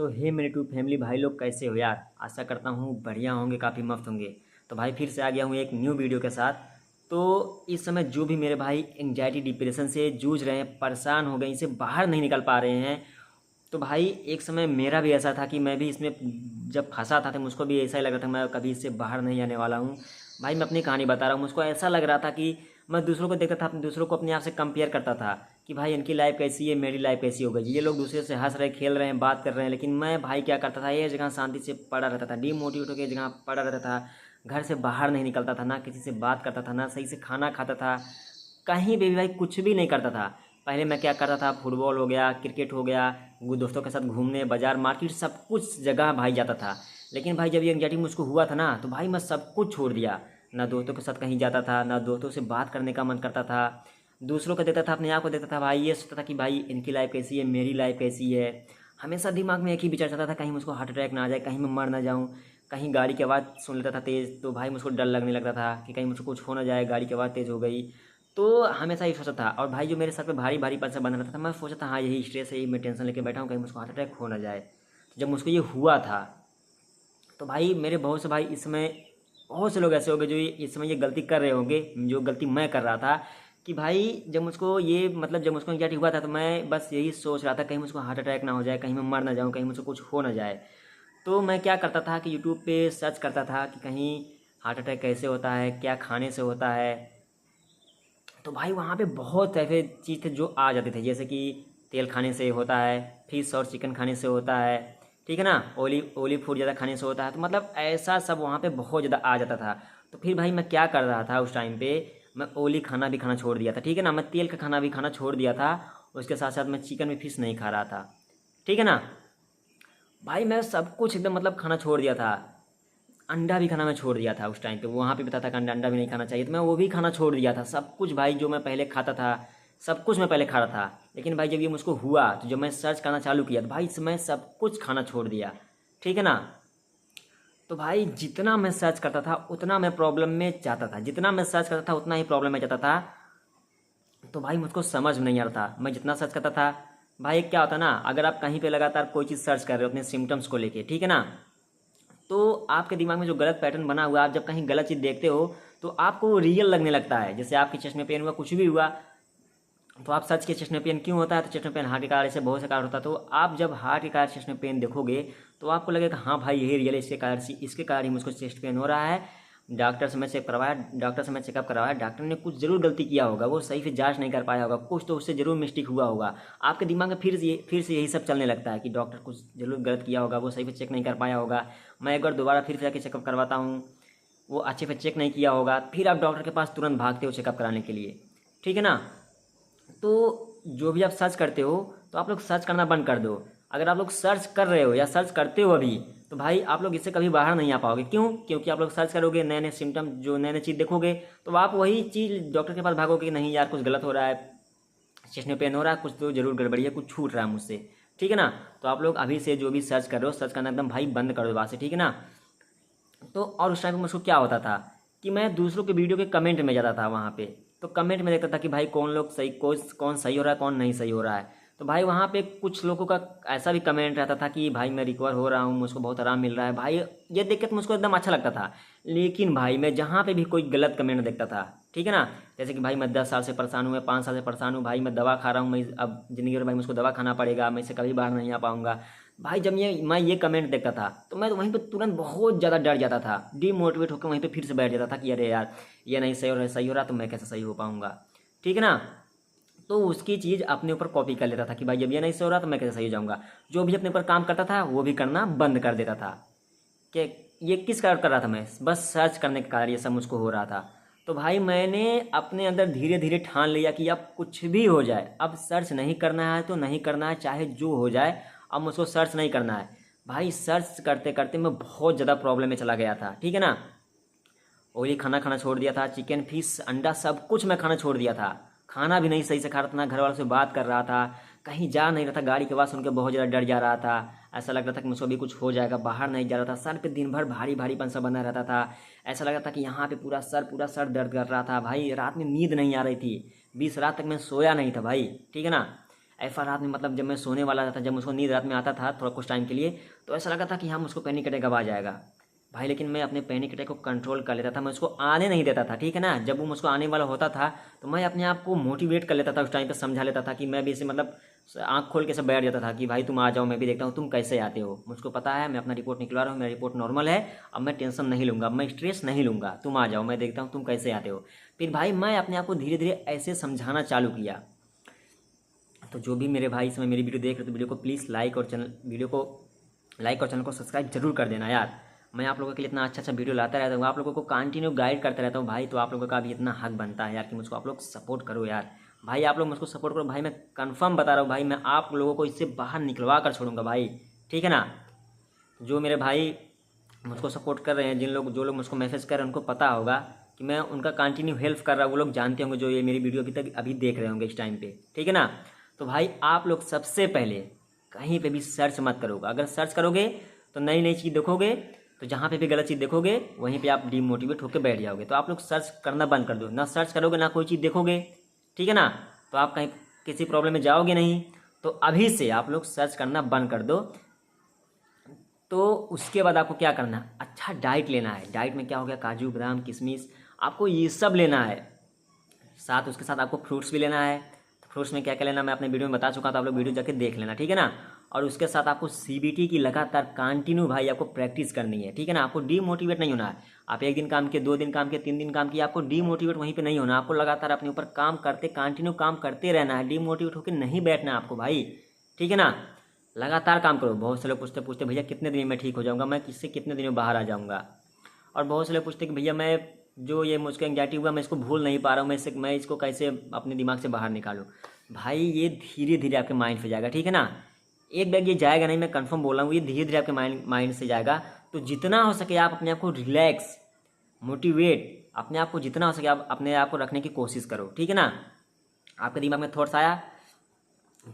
सो हे मेरे to family भाई लोग, कैसे हो यार। आशा करता हूँ बढ़िया होंगे, काफ़ी मस्त होंगे। तो भाई फिर से आ गया हूँ एक न्यू वीडियो के साथ। तो इस समय जो भी मेरे भाई एंग्जाइटी डिप्रेशन से जूझ रहे हैं, परेशान हो गए, इनसे बाहर नहीं निकल पा रहे हैं। तो भाई एक समय मेरा भी ऐसा था कि मैं भी इसमें जब फंसा था तो मुझको भी ऐसा ही लग रहा था मैं कभी इससे बाहर नहीं आने वाला हूँ। भाई मैं अपनी कहानी बता रहा हूँ, मुझको ऐसा लग रहा था कि मैं दूसरों को देखता था, अपने दूसरों को अपने आप से कंपेयर करता था कि भाई इनकी लाइफ कैसी है, मेरी लाइफ कैसी हो गई। ये लोग दूसरे से हंस रहे, खेल रहे हैं, बात कर रहे हैं, लेकिन मैं भाई क्या करता था, ये जगह शांति से पड़ा रहता था, डीमोटिवेट होकर जगह पड़ा रहता था। घर से बाहर नहीं निकलता था, ना किसी से बात करता था, ना सही से खाना खाता था, कहीं भी भाई कुछ भी नहीं करता था। पहले मैं क्या करता था, फुटबॉल हो गया, क्रिकेट हो गया, वो दोस्तों के साथ घूमने, बाजार, मार्केट, सब कुछ जगह भाई जाता था। लेकिन भाई जब ये एंग्जाइटी मुझको हुआ था ना, तो भाई मैं सब कुछ छोड़ दिया। ना दोस्तों के साथ कहीं जाता था, ना दोस्तों से बात करने का मन करता था। दूसरों को देखता था, अपने आप को देखता था, भाई ये सोचता था कि भाई इनकी लाइफ कैसी है, मेरी लाइफ कैसी है। हमेशा दिमाग में एक ही विचार चलता था, कहीं मुझको हार्ट अटैक ना आ जाए, कहीं मैं मर ना जाऊँ। कहीं गाड़ी की आवाज़ सुन लेता था तेज़, तो भाई मुझको डर लगने लगता था कि कहीं मुझको कुछ हो ना जाए, गाड़ी की आवाज़ तेज़ हो गई। तो हमेशा ये सोचता था। और भाई जो मेरे सर पे भारी भारी पन सा बना रहता था, मैं सोचता था हाँ यही स्ट्रेस है, यही मैं टेंशन लेके बैठा हूँ, कहीं मुझको हार्ट अटैक हो ना जाए। तो जब मुझको ये हुआ था, तो भाई मेरे बहुत से भाई इस समय, बहुत से लोग ऐसे होंगे जो इस समय ये गलती कर रहे होंगे जो गलती मैं कर रहा था। कि भाई जब मुझको ये मतलब जब मुझको एंग्जाइटी हुआ था, तो मैं बस यही सोच रहा था कहीं मुझको हार्ट अटैक ना हो जाए, कहीं मैं मर ना जाऊँ, कहीं मुझको कुछ हो ना जाए। तो मैं क्या करता था कि यूट्यूब पे सर्च करता था कि कहीं हार्ट अटैक कैसे होता है, क्या खाने से होता है। तो भाई वहाँ पे बहुत ऐसे चीज़ थे जो आ जाते थे, जैसे कि तेल खाने से होता है, फिश और चिकन खाने से होता है, ठीक है ना, ऑलिव ऑलिव फूड ज़्यादा खाने से होता है। तो मतलब ऐसा सब वहाँ पे बहुत ज़्यादा आ जाता था। तो फिर भाई मैं क्या कर रहा था उस टाइम पे, मैं ऑयली खाना भी खाना छोड़ दिया था, ठीक है ना, मैं तेल का खाना भी खाना छोड़ दिया था। उसके साथ साथ मैं चिकन भी, फिश नहीं खा रहा था, ठीक है ना। भाई मैं सब कुछ एकदम मतलब खाना छोड़ दिया था। अंडा भी खाना मैं छोड़ दिया था उस टाइम पे, वहाँ पे बताया था कि अंडा अंडा भी नहीं खाना चाहिए, तो मैं वो भी खाना छोड़ दिया था। सब कुछ भाई जो मैं पहले खाता था, सब कुछ मैं पहले खा रहा था। लेकिन भाई जब ये मुझको हुआ, तो जब मैं सर्च करना चालू किया, तो भाई मैं सब कुछ खाना छोड़ दिया, ठीक है ना। तो भाई जितना मैं सर्च करता था उतना मैं प्रॉब्लम में जाता था, जितना मैं सर्च करता था उतना ही प्रॉब्लम में जाता था। तो भाई मुझको समझ में नहीं आ रहा था, मैं जितना सर्च करता था। भाई क्या होता ना, अगर आप कहीं पे लगातार कोई चीज़ सर्च कर रहे हो अपने सिम्टम्स को लेके, ठीक है ना, तो आपके दिमाग में जो गलत पैटर्न बना हुआ है, आप जब कहीं गलत चीज़ देखते हो तो आपको वो रियल लगने लगता है। जैसे आपके चेस्ट में पेन हुआ, कुछ भी हुआ, तो आप सर्च किए चेस्ट में पेन क्यों होता है, तो चेस्ट में पेन हार्ट के कारण, ऐसे बहुत से कारण होता है। तो आप जब हार्ट के कारण चेस्ट में पेन देखोगे, तो आपको लगेगा हाँ भाई यही रियल है, इसके कारण ही मुझको चेस्ट पेन हो रहा है। डॉक्टर से मैं चेक करवाया, डॉक्टर से मैं चेकअप करवाया, डॉक्टर ने कुछ ज़रूर गलती किया होगा, वो सही से जांच नहीं कर पाया होगा, कुछ तो उससे ज़रूर मिस्टेक हुआ होगा। आपके दिमाग में फिर से यही सब चलने लगता है कि डॉक्टर कुछ ज़रूर गलत किया होगा, वो सही से चेक नहीं कर पाया होगा। मैं एक बार दोबारा फिर से जाके चेकअप करवाता हूँ, वो अच्छे से चेक नहीं किया होगा, फिर आप डॉक्टर के पास तुरंत भागते हो चेकअप कराने के लिए, ठीक है ना। तो जो भी आप सर्च करते हो, तो आप लोग सर्च करना बंद कर दो। अगर आप लोग सर्च कर रहे हो या सर्च करते हो अभी, तो भाई आप लोग इससे कभी बाहर नहीं आ पाओगे। क्यों? क्योंकि आप लोग सर्च करोगे, नए नए सिम्टम, जो नए नए चीज़ देखोगे, तो आप वही चीज़ डॉक्टर के पास भागोगे कि नहीं यार कुछ गलत हो रहा है, चेस्ट में पेन हो रहा है, कुछ तो जरूर गड़बड़ी है, कुछ छूट रहा है मुझसे, ठीक है ना। तो आप लोग अभी से जो भी सर्च कर रहे हो, सर्च करना एकदम भाई बंद कर दो बात से, ठीक है ना। तो और उस टाइम पे मुझको क्या होता था कि मैं दूसरों के वीडियो के कमेंट में जाता था वहाँ पे। तो कमेंट में देखता था कि भाई कौन लोग सही, कौन सही हो रहा है, कौन नहीं सही हो रहा है। तो भाई वहाँ पे कुछ लोगों का ऐसा भी कमेंट रहता था कि भाई मैं रिकवर हो रहा हूँ, मुझको बहुत आराम मिल रहा है। भाई ये देख के तो मुझको एकदम अच्छा लगता था। लेकिन भाई मैं जहाँ पे भी कोई गलत कमेंट देखता था, ठीक है ना, जैसे कि भाई मैं 10 साल से परेशान हूँ, मैं 5 साल से परेशान हूँ, भाई मैं दवा खा रहा हूँ, मैं अब ज़िंदगी में भाई मुझको दवा खाना पड़ेगा, मैं इससे कभी बाहर नहीं आ पाऊँगा। भाई जब मैं ये कमेंट देखता था, तो मैं तो वहीं पे तुरंत बहुत ज़्यादा डर जाता था, डीमोटिवेट होकर वहीं पे फिर से बैठ जाता था कि अरे यार ये नहीं सही हो रहा तो मैं कैसे सही हो पाऊँगा, ठीक है ना। तो उसकी चीज़ अपने ऊपर कॉपी कर लेता था कि भाई जब ये नहीं सही हो रहा तो मैं कैसे सही हो जाऊँगा। जो भी अपने ऊपर काम करता था वो भी करना बंद कर देता था। कि ये किस कारण कर रहा था मैं, बस सर्च करने के कारण ये सब मुझको हो रहा था। तो भाई मैंने अपने अंदर धीरे धीरे ठान लिया कि अब कुछ भी हो जाए, अब सर्च नहीं करना है तो नहीं करना है, चाहे जो हो जाए, अब मुझको सर्च नहीं करना है। भाई सर्च करते करते मैं बहुत ज़्यादा प्रॉब्लम में चला गया था, ठीक है ना। ऑयली खाना खाना छोड़ दिया था, चिकन, फिश, अंडा, सब कुछ मैं खाना छोड़ दिया था। खाना भी नहीं सही से खा रहा था, ना घर वालों से बात कर रहा था, कहीं जा नहीं रहा था, गाड़ी की आवाज़ सुन के बहुत ज़्यादा डर जा रहा था। ऐसा लग रहा था कि मुझको भी कुछ हो जाएगा, बाहर नहीं जा रहा था, सर पे दिन भर भारी भारीपन सा बना रहता था। ऐसा लग रहा था कि यहाँ पे पूरा सर दर्द कर रहा था। भाई रात में नींद नहीं आ रही थी, 20 रात तक मैं सोया नहीं था भाई, ठीक है ना। ऐसा रात में मतलब जब मैं सोने वाला था, जब मुझको नींद रात में आता था थोड़ा कुछ टाइम के लिए, तो ऐसा लगा था कि हाँ मुझको पैनिक अटैक अब आ जाएगा भाई। लेकिन मैं अपने पैनिक अटैक को कंट्रोल कर लेता था, मैं उसको आने नहीं देता था, ठीक है ना। जब वो मुझको आने वाला होता था तो मैं अपने आप को मोटिवेट कर लेता था, उस टाइम पे समझा लेता था कि मैं भी इसे मतलब आँख खोल के सब बैठ जाता था कि भाई तुम आ जाओ, मैं भी देखता हूँ तुम कैसे आते हो, मुझको पता है, मैं अपना रिपोर्ट निकलवा रहा हूँ, मेरा रिपोर्ट नॉर्मल है, अब मैं टेंशन नहीं लूँगा, अब मैं स्ट्रेस नहीं लूँगा, तुम आ जाओ, मैं देखता हूँ तुम कैसे आते हो। फिर भाई मैं अपने आप को धीरे धीरे ऐसे समझाना चालू किया। तो जो भी मेरे भाई इस समय मेरी वीडियो देख रहे हो तो वीडियो को प्लीज़ लाइक और चैनल को सब्सक्राइब जरूर कर देना यार। मैं आप लोगों के लिए इतना अच्छा अच्छा वीडियो लाता रहता हूँ, आप लोगों को कंटिन्यू गाइड करता रहता हूँ भाई। तो आप लोगों का भी इतना हक बनता है यार कि मुझको आप लोग सपोर्ट करो यार। भाई आप लोग मुझको सपोर्ट करो भाई, मैं कंफर्म बता रहा हूँ भाई, मैं आप लोगों को इससे बाहर निकलवा कर छोड़ूंगा भाई, ठीक है ना। जो मेरे भाई मुझको सपोर्ट कर रहे हैं, जो लोग मुझको मैसेज कर रहे हैं, उनको पता होगा कि मैं उनका कंटिन्यू हेल्प कर रहा हूँ, वो लोग जानते होंगे जो ये मेरी वीडियो अभी देख रहे होंगे इस टाइम पे, ठीक है ना। तो भाई आप लोग सबसे पहले कहीं पे भी सर्च मत करोगे, अगर सर्च करोगे तो नई नई चीज़ देखोगे, तो जहाँ पे भी गलत चीज़ देखोगे वहीं पे आप डीमोटिवेट होकर बैठ जाओगे। तो आप लोग सर्च करना बंद कर दो, ना सर्च करोगे ना कोई चीज़ देखोगे, ठीक है ना। तो आप कहीं किसी प्रॉब्लम में जाओगे नहीं। तो अभी से आप लोग सर्च करना बंद कर दो। तो उसके बाद आपको क्या करना है, अच्छा डाइट लेना है। डाइट में क्या हो गया, काजू बादाम किशमिश, आपको ये सब लेना है। साथ उसके साथ आपको फ्रूट्स भी लेना है। तो फ्रूट्स में क्या क्या लेना मैं अपने वीडियो में बता चुका, तो आप लोग वीडियो जाके देख लेना, ठीक है ना। और उसके साथ आपको सीबीटी की लगातार कंटिन्यू भाई आपको प्रैक्टिस करनी है, ठीक है ना। आपको डीमोटिवेट नहीं होना है। आप एक दिन काम किए, 2 दिन काम किए, 3 दिन काम किए, आपको डीमोटिवेट वहीं पे नहीं होना। आपको लगातार अपने ऊपर काम करते कंटिन्यू काम करते रहना है, डीमोटिवेट होकर नहीं बैठना है आपको भाई, ठीक है ना। लगातार काम करो। बहुत से लोग पूछते पूछते भैया कितने दिन में ठीक हो जाऊंगा, मैं किससे कितने दिन में बाहर आ जाऊंगा। और बहुत से लोग पूछते कि भैया मैं जो ये मुझको एंग्जाइटी हुआ मैं इसको भूल नहीं पा रहा हूँ, मैं इसको कैसे अपने दिमाग से बाहर निकालूँ। भाई ये धीरे धीरे आपके माइंड पे जाएगा, ठीक है ना। एक बैग ये जाएगा नहीं, मैं कंफर्म बोल रहा हूँ, ये धीरे धीरे आपके माइंड से जाएगा। तो जितना हो सके आप अपने आप को रिलैक्स, मोटिवेट, अपने आप को जितना हो सके आप अपने आप को रखने की कोशिश करो, ठीक है ना। आपके दिमाग में थॉट्स आया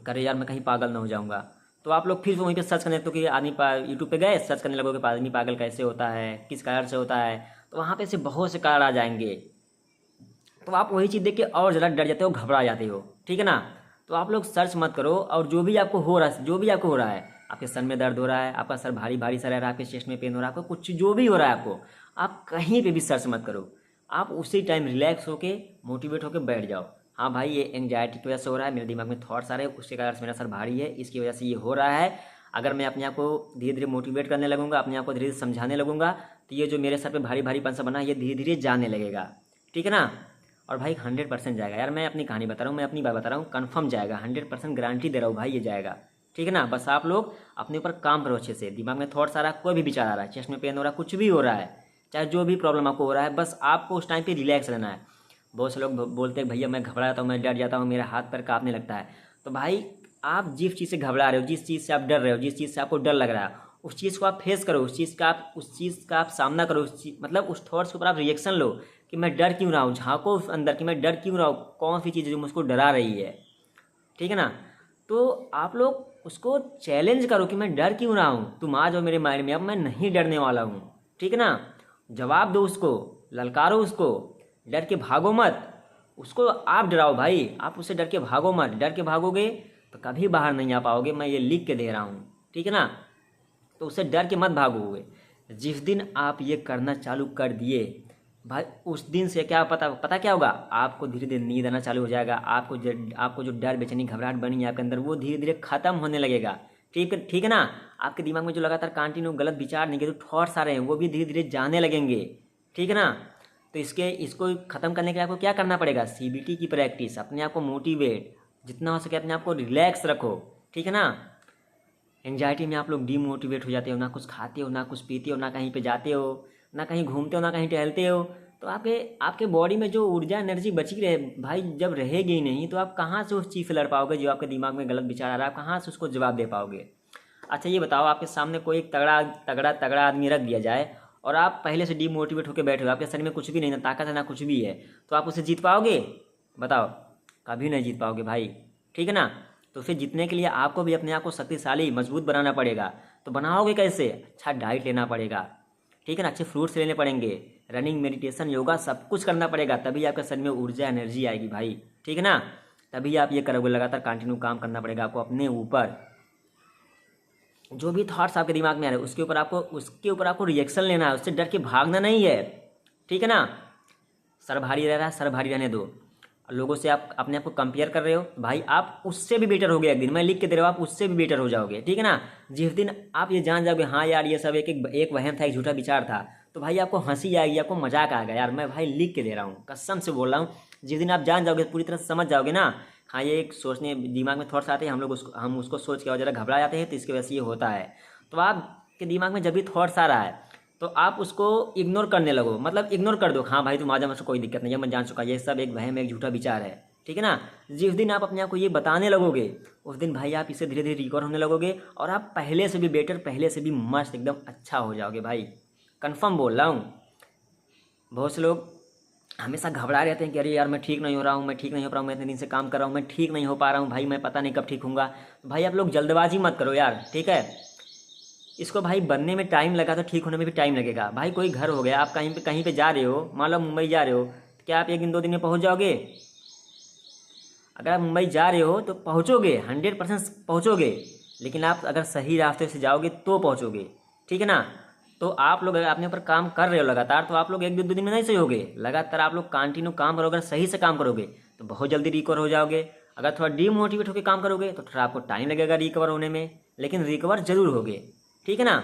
करे यार मैं कहीं पागल ना हो जाऊंगा, तो आप लोग फिर वहीं पे सर्च करने, तो कि आदमी यूट्यूब पे गए सर्च करने लगोगे आदमी पागल कैसे होता है, किस कारण से होता है, तो वहाँ पे से बहुत से कारण आ जाएंगे। तो आप वही चीज़ देख के और ज़्यादा डर जाते हो, घबरा जाते हो, ठीक है ना। तो आप लोग सर्च मत करो। और जो भी आपको हो रहा है, जो भी आपको हो रहा है, आपके सर में दर्द हो रहा है, आपका सर भारी भारी सा रह रहा है, आपके चेस्ट में पेन हो रहा है, आपको कुछ जो भी हो रहा है आपको, आप कहीं पे भी सर्च मत करो। आप उसी टाइम रिलैक्स होके मोटिवेट होके बैठ जाओ। हाँ भाई ये एंग्जाइटी की वजह से हो रहा है, मेरे दिमाग में थॉट्स आ रहे हैं, उसके कारण से मेरा सर भारी है, इसकी वजह से ये हो रहा है। अगर मैं अपने आप को धीरे धीरे मोटिवेट करने लगूंगा, अपने आप को धीरे धीरे समझाने लगूंगा, तो ये जो मेरे सर पे भारी भारी पंसा बना है ये धीरे धीरे जाने लगेगा, ठीक है ना। और भाई 100% जाएगा यार, मैं अपनी कहानी बता रहा हूँ, मैं अपनी बात बता रहा हूँ, कन्फर्म जाएगा, 100% गारंटी दे रहा हूँ भाई ये जाएगा, ठीक है ना। बस आप लोग अपने ऊपर काम करो अच्छे से। दिमाग में थॉट्स आ रहा है, कोई भी विचार आ रहा है, चेस्ट में पेन हो रहा है, कुछ भी हो रहा है, चाहे जो भी प्रॉब्लम आपको हो रहा है, बस आपको उस टाइम पे रिलैक्स रहना है। बहुत से लोग बोलते हैं भैया मैं घबरा जाता हूँ, मैं डर जाता हूँ, मेरा हाथ पैर कांपने लगता है। तो भाई आप जिस चीज़ से घबरा रहे हो, जिस चीज़ से आप डर रहे हो, जिस चीज़ से आपको डर लग रहा है, उस चीज़ को आप फेस करो, उस चीज़ का आप सामना करो, मतलब उस थॉट्स के ऊपर आप रिएक्शन लो कि मैं डर क्यों रहा हूँ, झाँको उस अंदर कि मैं डर क्यों रहा हूँ, कौन सी चीज़ है जो मुझको डरा रही है, ठीक है ना। तो आप लोग उसको चैलेंज करो कि मैं डर क्यों रहा हूँ, तुम आ जाओ मेरे माइंड में, अब मैं नहीं डरने वाला हूँ, ठीक है ना। जवाब दो उसको, ललकारो उसको, डर के भागो मत, उसको आप डराओ भाई, आप उससे डर के भागो मत। डर के भागोगे तो कभी बाहर नहीं आ पाओगे, मैं ये लिख के दे रहा हूँ, ठीक है ना। तो उससे डर के मत भागोगे। जिस दिन आप ये करना चालू कर दिए भाई, उस दिन से क्या पता क्या होगा, आपको धीरे धीरे नींद आना चालू हो जाएगा। आपको जो डर बेचैनी घबराहट बनी है आपके अंदर, वो धीरे धीरे खत्म होने लगेगा, ठीक है ना। आपके दिमाग में जो लगातार कंटिन्यू गलत विचार निकले, जो थॉट्स आ रहे हैं, वो भी धीरे धीरे जाने लगेंगे, ठीक है ना। तो इसको ख़त्म करने के लिए आपको क्या करना पड़ेगा, सीबीटी की प्रैक्टिस, अपने आप को मोटिवेट, जितना हो सके अपने आप को रिलैक्स रखो, ठीक है ना। एंग्जाइटी में आप लोग डीमोटिवेट हो जाते हो, ना कुछ खाते हो, ना कुछ पीते हो, ना कहीं पे जाते हो, ना कहीं घूमते हो, ना कहीं टहलते हो। तो आपके आपके बॉडी में जो ऊर्जा एनर्जी बची रहे भाई, जब रहेगी ही नहीं तो आप कहाँ से उस चीज़ से लड़ पाओगे, जो आपके दिमाग में गलत विचार आ रहा है, आप कहाँ से उसको जवाब दे पाओगे। अच्छा ये बताओ, आपके सामने कोई एक तगड़ा तगड़ा तगड़ा आदमी रख दिया जाए और आप पहले से डीमोटिवेट होकर बैठे हो, आपके शरीर में कुछ भी नहीं, ना ताकत है ना कुछ भी है, तो आप उसे जीत पाओगे, बताओ। कभी नहीं जीत पाओगे भाई, ठीक है ना। तो फिर जीतने के लिए आपको भी अपने आप को शक्तिशाली मजबूत बनाना पड़ेगा। तो बनाओगे कैसे, अच्छा डाइट लेना पड़ेगा, ठीक है ना, अच्छे फ्रूट्स लेने पड़ेंगे, रनिंग मेडिटेशन योगा सब कुछ करना पड़ेगा, तभी आपके शरीर में ऊर्जा एनर्जी आएगी भाई, ठीक है ना। तभी आप ये करोगे। लगातार कंटिन्यू काम करना पड़ेगा आपको अपने ऊपर। जो भी थॉट्स आपके दिमाग में आ रहे हैं उसके ऊपर आपको रिएक्शन लेना है, उससे डर के भागना नहीं है, ठीक है ना। सर भारी रह रहा है, सर भारी रहने दो। लोगों से आप अपने आप को कंपेयर कर रहे हो, भाई आप उससे भी बेटर हो गए। एक दिन मैं लिख के दे रहा हूँ, आप उससे भी बेटर हो जाओगे, ठीक है ना। जिस दिन आप ये जान जाओगे हाँ यार ये सब एक वहम था, एक झूठा विचार था, तो भाई आपको हंसी आएगी, आपको मजाक आएगा। यार मैं भाई लिख के दे रहा हूँ, कसम से बोल रहा हूँ। जिस दिन आप जान जाओगे, पूरी तरह से समझ जाओगे ना, हाँ ये एक सोचने दिमाग में थॉट्स आते हैं, हम उसको सोच के और ज़रा घबरा जाते हैं, तो इसकी वजह से ये होता है। तो आपके दिमाग में जब भी थॉट्स आ रहा है तो आप उसको इग्नोर करने लगो, मतलब इग्नोर कर दो। हाँ भाई तुम आ जा, मुझसे कोई दिक्कत नहीं है, मैं जान चुका ये सब एक वहम, एक झूठा विचार है, ठीक है ना। जिस दिन आप अपने आप को ये बताने लगोगे उस दिन भाई आप इससे धीरे धीरे रिकवर होने लगोगे और आप पहले से भी बेटर, पहले से भी मस्त, एकदम अच्छा हो जाओगे भाई, कंफर्म बोल रहा हूँ। बहुत से लोग हमेशा घबरा रहते हैं कि अरे यार मैं ठीक नहीं हो रहा हूँ, मैं ठीक नहीं हो पा रहा हूँ, मैं इतने दिन से काम कर रहा हूँ, मैं ठीक नहीं हो पा रहा हूँ भाई, मैं पता नहीं कब ठीक होऊंगा। भाई आप लोग जल्दबाजी मत करो यार, ठीक है। इसको भाई बनने में टाइम लगा तो ठीक होने में भी टाइम लगेगा। भाई कोई घर हो गया, आप कहीं पे जा रहे हो, मान लो मुंबई जा रहे हो, तो क्या आप एक दिन 2 दिन में पहुंच जाओगे? अगर आप मुंबई जा रहे हो तो पहुंचोगे, 100% पहुंचोगे, लेकिन आप अगर सही रास्ते से जाओगे तो पहुंचोगे, ठीक है ना। तो आप लोग अगर अपने ऊपर काम कर रहे हो लगातार, तो आप लोग 1-2 दिन में नहीं सही होगे। लगातार आप लोग कंटिन्यू काम करोगे, सही से काम करोगे तो बहुत जल्दी रिकवर हो जाओगे। अगर थोड़ा डीमोटिवेट होकर काम करोगे तो थोड़ा आपको टाइम लगेगा रिकवर होने में, लेकिन रिकवर जरूर होगे, ठीक है ना।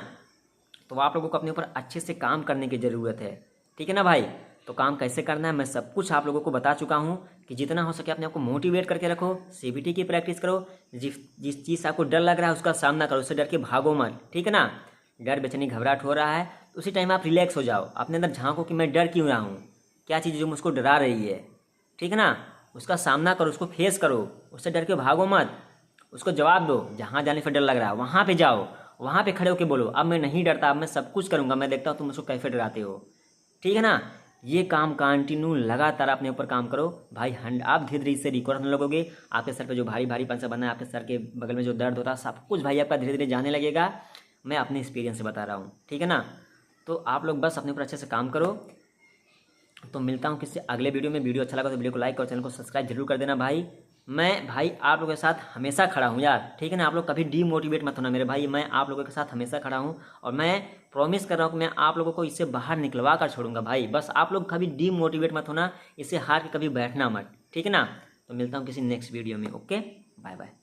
तो आप लोगों को अपने ऊपर अच्छे से काम करने की ज़रूरत है, ठीक है ना भाई। तो काम कैसे करना है मैं सब कुछ आप लोगों को बता चुका हूँ कि जितना हो सके अपने आप को मोटिवेट करके रखो, सीबीटी की प्रैक्टिस करो। जिस चीज़ से आपको डर लग रहा है उसका सामना करो, उससे डर के भागो मत, ठीक है ना। डर, बेचैनी, घबराहट हो रहा है तो उसी टाइम आप रिलैक्स हो जाओ, अपने अंदर झांको कि मैं डर क्यों रहा हूँ, क्या चीज़ जो मुझको डरा रही है, ठीक है ना। उसका सामना करो, उसको फेस करो, उससे डर के भागो मत, उसको जवाब दो। जहाँ जाने से डर लग रहा है वहाँ पे जाओ, वहाँ पे खड़े होकर बोलो अब मैं नहीं डरता, अब मैं सब कुछ करूँगा, मैं देखता हूँ तुम मुझको कैसे डराते हो, ठीक है ना। ये काम कंटिन्यू लगातार अपने ऊपर काम करो भाई, आप धीरे धीरे इससे रिकवर होने लगोगे। आपके सर पे जो भारी भारीपन सा बना है, आपके सर के बगल में जो दर्द होता है, सब कुछ भाई आपका धीरे धीरे जाने लगेगा। मैं अपने एक्सपीरियंस से बता रहा हूँ, ठीक है ना। तो आप लोग बस अपने ऊपर अच्छे से काम करो। तो मिलता हूँ किसी अगले वीडियो में। वीडियो अच्छा लगा तो वीडियो को लाइक और चैनल को सब्सक्राइब जरूर कर देना भाई। मैं भाई आप लोगों के साथ हमेशा खड़ा हूँ यार, ठीक है ना। आप लोग कभी डीमोटिवेट मत होना मेरे भाई, मैं आप लोगों के साथ हमेशा खड़ा हूँ और मैं प्रॉमिस कर रहा हूँ कि मैं आप लोगों को इससे बाहर निकलवा कर छोड़ूंगा भाई। बस आप लोग कभी डीमोटिवेट मत होना, इससे हार के कभी बैठना मत, ठीक है ना। तो मिलता हूँ किसी नेक्स्ट वीडियो में। Okay, bye bye.